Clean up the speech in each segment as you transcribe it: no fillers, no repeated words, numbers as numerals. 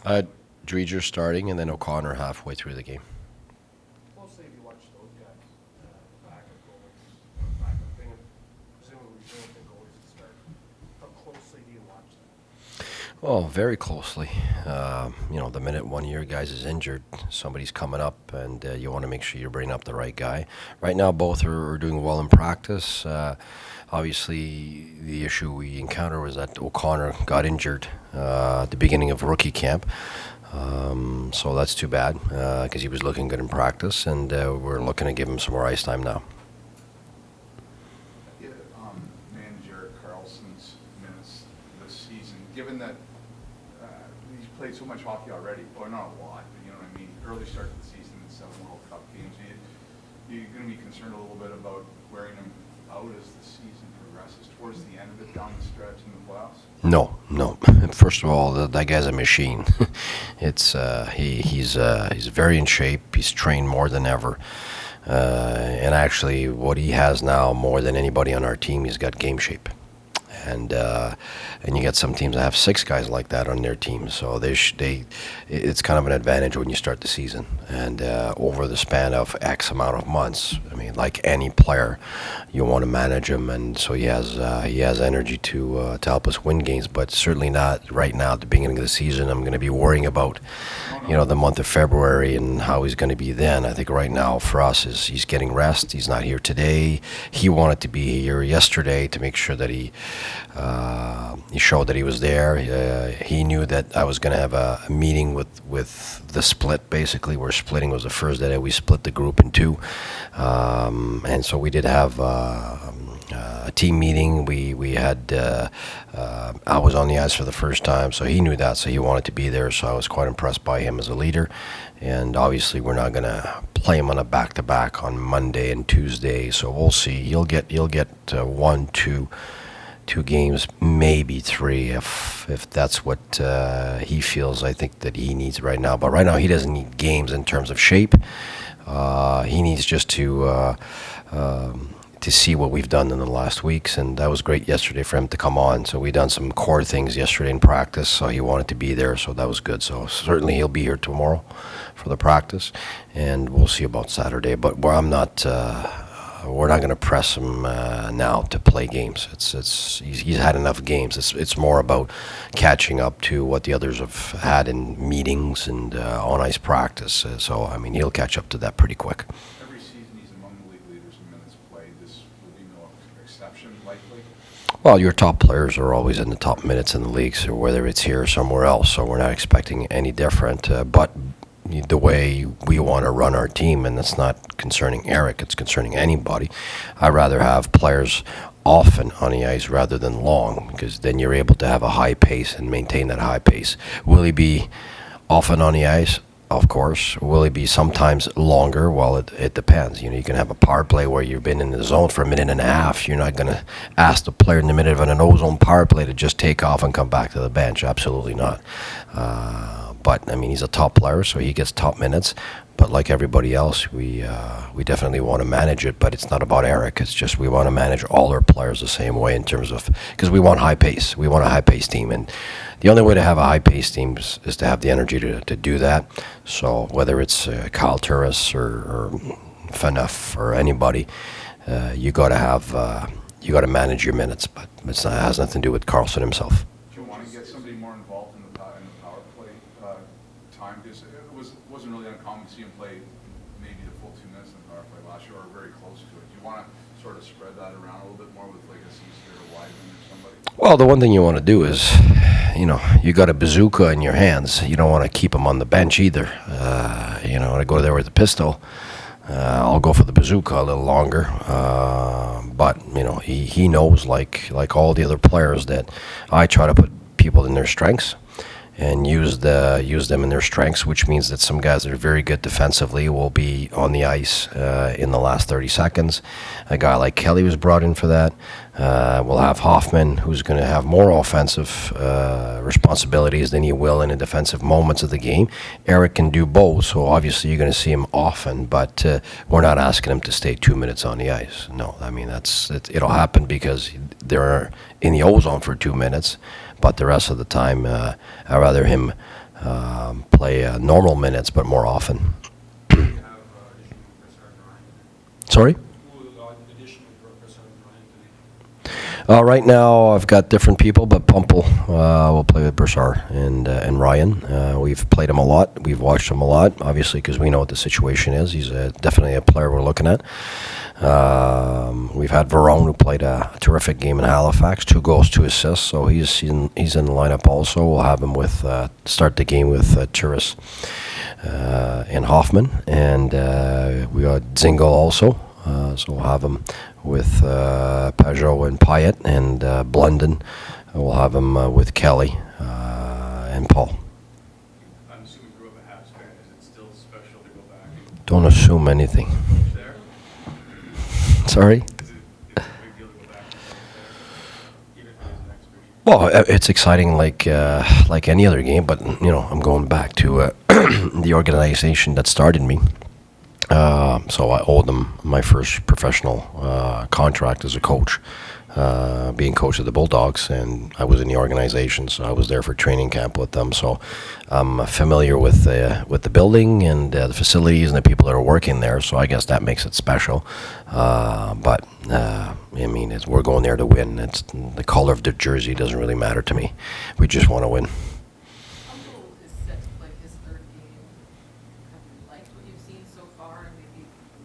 Uh, Dreger starting, and then O'Connor halfway through the game. Closely have you watched those guys, the backup goalies, backup thing, and presumably you don't think goalies would start. How closely do you watch that? Oh, very closely. The minute one of your guys is injured, somebody's coming up, and you want to make sure you're bringing up the right guy. Right now, both are doing well in practice. Obviously, the issue we encountered was that O'Connor got injured at the beginning of rookie camp. So that's too bad because he was looking good in practice, and we're looking to give him some more ice time now. Yeah, manager Carlson's minutes this season, given that he's played so much hockey already, or not a lot, but you know what I mean, early start to the season in 7 World Cup games, you're going to be concerned a little bit about wearing him out as the season progresses towards the end of it, down the stretch in the playoffs? No. First of all, that guy's a machine. He's very in shape. He's trained more than ever, and actually, what he has now more than anybody on our team, he's got game shape. And you get some teams that have 6 guys like that on their team, so it's kind of an advantage when you start the season. And over the span of X amount of months, I mean, like any player, you want to manage him, and so he has energy to help us win games. But certainly not right now at the beginning of the season. I'm going to be worrying about the month of February and how he's going to be then. I think right now for us is he's getting rest. He's not here today. He wanted to be here yesterday to make sure that he showed that he was there. He knew that I was going to have a meeting with the split. Basically, we're splitting. It was the first day that we split the group in 2, and so we did have a team meeting. We had I was on the ice for the first time, so he knew that. So he wanted to be there. So I was quite impressed by him as a leader. And obviously, we're not going to play him on a back-to-back on Monday and Tuesday. So we'll see. He'll get 1, 2 games, maybe 3, if that's what he feels. I think that he needs right now. But right now, he doesn't need games in terms of shape. He needs just to see what we've done in the last weeks, and that was great yesterday for him to come on. So we done some core things yesterday in practice, so he wanted to be there, so that was good. So certainly he'll be here tomorrow for the practice, and we'll see about Saturday. But we're not going to press him now to play games. He's had enough games. It's more about catching up to what the others have had in meetings and on ice practice. So I mean, he'll catch up to that pretty quick. Every season he's among the league leaders in minutes played. This will be no exception, likely. Well, your top players are always in the top minutes in the league, so whether it's here or somewhere else. So we're not expecting any different. But the way we want to run our team, and it's not concerning Eric, it's concerning anybody. I'd rather have players often on the ice rather than long, because then you're able to have a high pace and maintain that high pace. Will he be often on the ice? Of course. Will he be sometimes longer? Well, it depends. You can have a power play where you've been in the zone for a minute and a half. You're not going to ask the player in the middle of an ozone power play to just take off and come back to the bench. Absolutely not. But I mean, he's a top player, so he gets top minutes. But like everybody else, we definitely want to manage it. But it's not about Eric. It's just we want to manage all our players the same way in terms of, because we want high pace. We want a high pace team, and the only way to have a high pace team is to have the energy to do that. So whether it's Kyle Turris or Faneuf or anybody, you got to manage your minutes. But it has nothing to do with Carlson himself. Do you want to get somebody more involved in the power play time? Because it wasn't really uncommon to see him play maybe the full 2 minutes in the power play last year, or very close to it. Do you want to sort of spread that around a little bit more with like a Cecil or Wideman or somebody? Well, the one thing you want to do is, you got a bazooka in your hands. You don't want to keep him on the bench either. To go there with the pistol, I'll go for the bazooka a little longer. But he knows, like all the other players, that I try to put people in their strengths and use them in their strengths, which means that some guys that are very good defensively will be on the ice in the last 30 seconds. A guy like Kelly was brought in for that. We'll have Hoffman, who's going to have more offensive responsibilities than he will in the defensive moments of the game. Eric can do both, so obviously you're going to see him often, but we're not asking him to stay 2 minutes on the ice. No, I mean, it'll happen because they're in the ozone for 2 minutes, but the rest of the time, I'd rather him play normal minutes, but more often. You have additional Broussard and Ryan. Sorry? Additional Broussard and Ryan today. Right now, I've got different people, but Pumple will play with Broussard and Ryan. We've played him a lot. We've watched him a lot, obviously, because we know what the situation is. He's definitely a player we're looking at. We've had Verone, who played a terrific game in Halifax, 2 goals, 2 assists, so he's in the lineup also. We'll have him with start the game with Turris and Hoffman, and we got Zingle also. So we'll have him with Pajot and Pyatt, and Blunden. We'll have him with Kelly and Paul. I'm assuming you grew up a Habs fan. Is it still special to go back and Don't assume anything. coach there? Sorry? Is it a big deal to go back and coach there, even if it is an exhibition? Well, it's exciting like any other game, but I'm going back to the organization that started me. So I owe them my first professional contract as a coach, being coach of the Bulldogs, and I was in the organization, so I was there for training camp with them. So I'm familiar with the building and the facilities and the people that are working there. So I guess that makes it special. But I mean, we're going there to win. It's the color of the jersey doesn't really matter to me. We just want to win. Uncle is set to play his 3rd game. Have you liked what you've seen so far, and maybe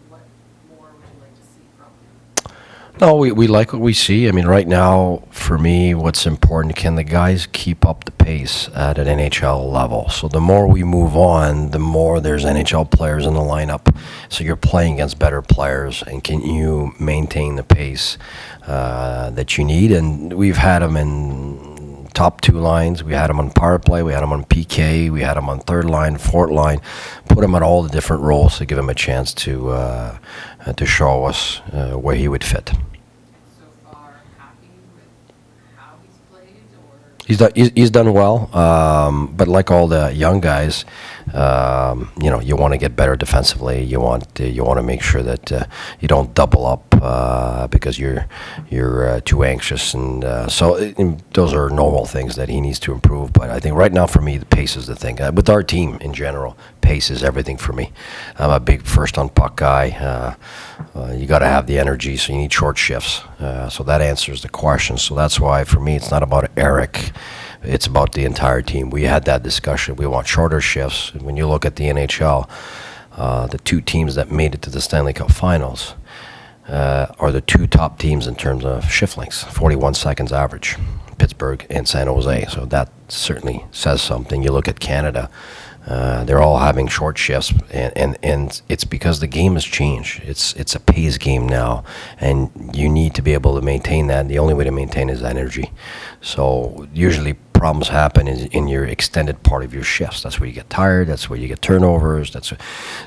what more would you like to see from him? No, we like what we see. I mean, right now, for me, what's important, can the guys keep up the pace at an NHL level? So the more we move on, the more there's NHL players in the lineup. So you're playing against better players, and can you maintain the pace that you need? And we've had them in top 2 lines. We had them on power play. We had them on PK. We had them on 3rd line, 4th line. Put them at all the different roles to give him a chance to show us where he would fit. So far, happy with how he's played, or He's done well, but like all the young guys, you want to get better defensively. You want to make sure that you don't double up because you're too anxious, and those are normal things that he needs to improve. But I think right now for me, the pace is the thing. With our team in general, pace is everything for me. I'm a big first on puck guy. You got to have the energy, so you need short shifts. So that answers the question. So that's why for me, it's not about Eric. It's about the entire team. We had that discussion. We want shorter shifts. When you look at the NHL, the 2 teams that made it to the Stanley Cup Finals are the 2 top teams in terms of shift lengths, 41 seconds average, Pittsburgh and San Jose. So that certainly says something. You look at Canada, they're all having short shifts, and it's because the game has changed. It's a pace game now, and you need to be able to maintain that. The only way to maintain is energy. So usually problems happen in your extended part of your shifts. That's where you get tired. That's where you get turnovers.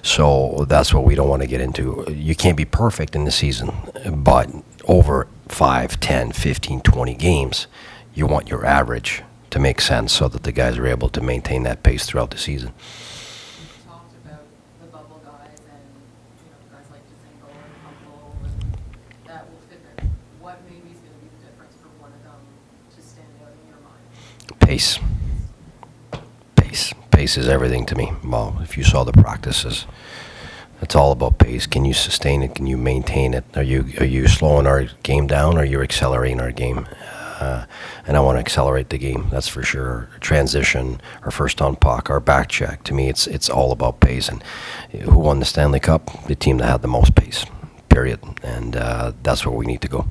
So that's what we don't want to get into. You can't be perfect in the season, but over 5, 10, 15, 20 games, you want your average to make sense so that the guys are able to maintain that pace throughout the season. you talked about the bubble guys and guys like Dzingel and Humble, and that will fit in. What maybe is going to be the difference for one of them to stand out in your mind? Pace. Pace is everything to me. Well, if you saw the practices, it's all about pace. Can you sustain it? Can you maintain it? Are you slowing our game down, or are you accelerating our game? And I want to accelerate the game, that's for sure. Transition, our first on puck, our back check. To me, it's all about pace. And who won the Stanley Cup? The team that had the most pace, period. And that's where we need to go.